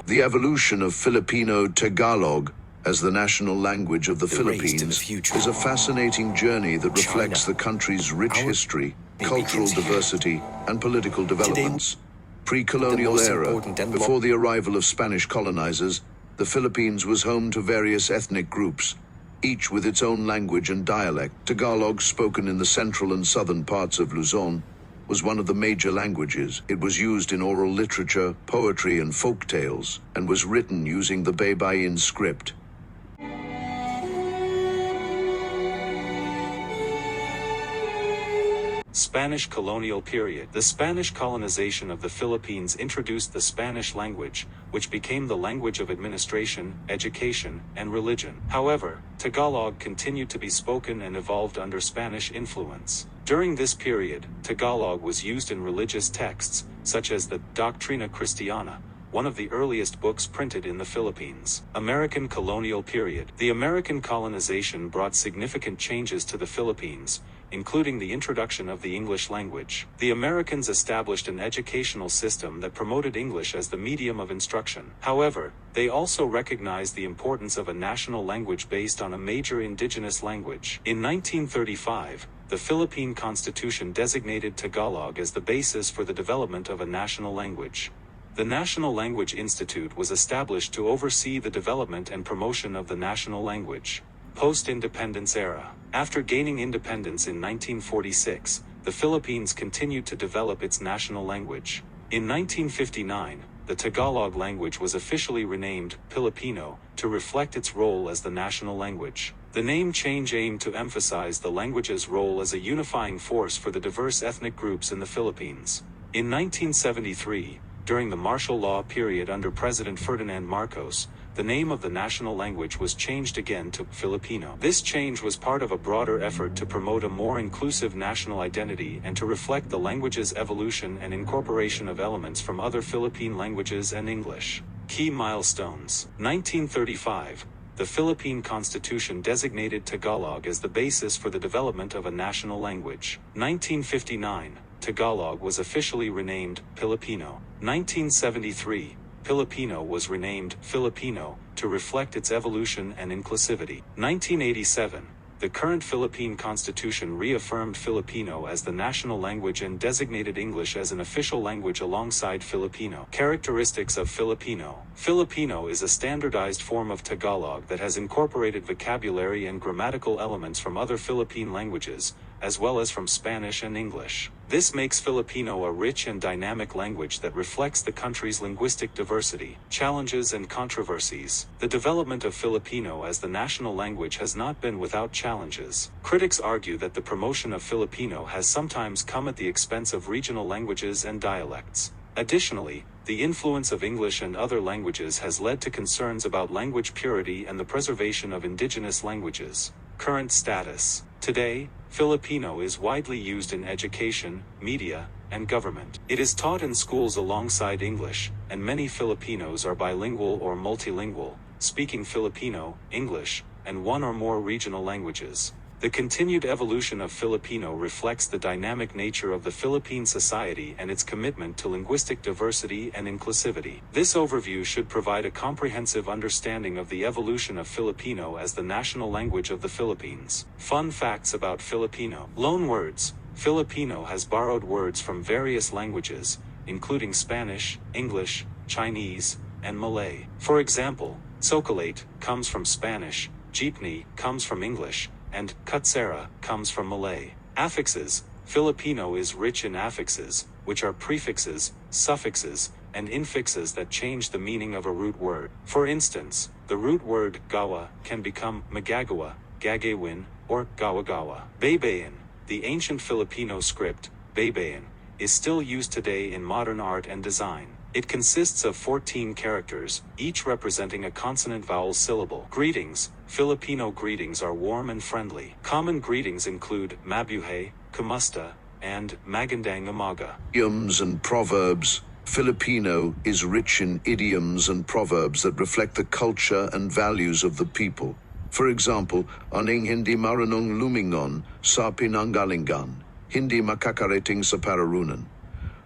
The evolution of Filipino Tagalog as the national language of the Philippines is a fascinating journey that reflects the country's rich history, cultural diversity, and political developments. Pre-colonial era, before the arrival of Spanish colonizers, the Philippines was home to various ethnic groups, each with its own language and dialect. Tagalog, spoken in the central and southern parts of Luzon, was one of the major languages. It was used in oral literature, poetry, and folk tales, and was written using the Baybayin script. Spanish colonial period. The Spanish colonization of the Philippines introduced the Spanish language, which became the language of administration, education, and religion. However, Tagalog continued to be spoken and evolved under Spanish influence. During this period, Tagalog was used in religious texts, such as the Doctrina Christiana, one of the earliest books printed in the Philippines. American colonial period. The American colonization brought significant changes to the Philippines, including the introduction of the English language. The Americans established an educational system that promoted English as the medium of instruction. However, they also recognized the importance of a national language based on a major indigenous language. In 1935, the Philippine Constitution designated Tagalog as the basis for the development of a national language. The National Language Institute was established to oversee the development and promotion of the national language. Post-independence era. After gaining independence in 1946, the Philippines continued to develop its national language. In 1959, the Tagalog language was officially renamed Filipino to reflect its role as the national language. The name change aimed to emphasize the language's role as a unifying force for the diverse ethnic groups in the Philippines. In 1973, during the martial law period under President Ferdinand Marcos, the name of the national language was changed again to Filipino. This change was part of a broader effort to promote a more inclusive national identity and to reflect the language's evolution and incorporation of elements from other Philippine languages and English. Key milestones. 1935. The Philippine Constitution designated Tagalog as the basis for the development of a national language. 1959. Tagalog was officially renamed Pilipino. 1973. Filipino was renamed Filipino to reflect its evolution and inclusivity. 1987. The current Philippine Constitution reaffirmed Filipino as the national language and designated English as an official language alongside Filipino. Characteristics of Filipino. Filipino is a standardized form of Tagalog that has incorporated vocabulary and grammatical elements from other Philippine languages, as well as from Spanish and English. This makes Filipino a rich and dynamic language that reflects the country's linguistic diversity. Challenges and controversies. The development of Filipino as the national language has not been without challenges. Critics argue that the promotion of Filipino has sometimes come at the expense of regional languages and dialects. Additionally, the influence of English and other languages has led to concerns about language purity and the preservation of indigenous languages. Current status. Today, Filipino is widely used in education, media, and government. It is taught in schools alongside English, and many Filipinos are bilingual or multilingual, speaking Filipino, English, and one or more regional languages. The continued evolution of Filipino reflects the dynamic nature of the Philippine society and its commitment to linguistic diversity and inclusivity. This overview should provide a comprehensive understanding of the evolution of Filipino as the national language of the Philippines. Fun facts about Filipino. Loan words. Filipino has borrowed words from various languages, including Spanish, English, Chinese, and Malay. For example, chocolate comes from Spanish, jeepney comes from English, and kutsara comes from Malay. Affixes. Filipino is rich in affixes, which are prefixes, suffixes, and infixes that change the meaning of a root word. For instance, the root word gawa can become magagawa, gagawin, or gawagawa. Baybayin. The ancient Filipino script, Baybayin, is still used today in modern art and design. It consists of 14 characters, each representing a consonant-vowel syllable. Greetings. Filipino greetings are warm and friendly. Common greetings include mabuhay, kumusta, and magandang umaga. Idioms and proverbs. Filipino is rich in idioms and proverbs that reflect the culture and values of the people. For example, aning hindi marunong lumingon sa pinanggalingan, hindi makakarating sa pararunan.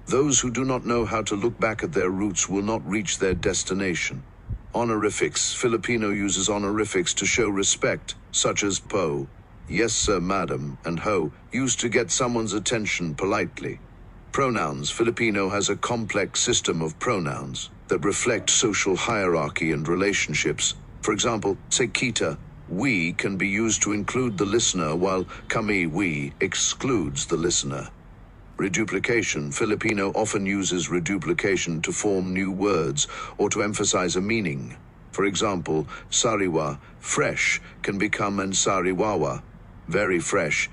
Those who do not know how to look back at their roots will not reach their destination. Honorifics. Filipino uses honorifics to show respect, such as po, yes sir, madam, and ho, used to get someone's attention politely. Pronouns. Filipino has a complex system of pronouns that reflect social hierarchy and relationships. For example, say kita, we can be used to include the listener, while kami, we, excludes the listener. Reduplication. Filipino often uses reduplication to form new words or to emphasize a meaning. For example, sariwa, fresh, can become and sariwawa, very fresh.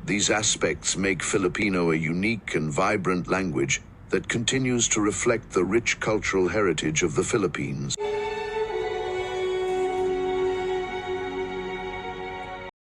These aspects make Filipino a unique and vibrant language that continues to reflect the rich cultural heritage of the Philippines.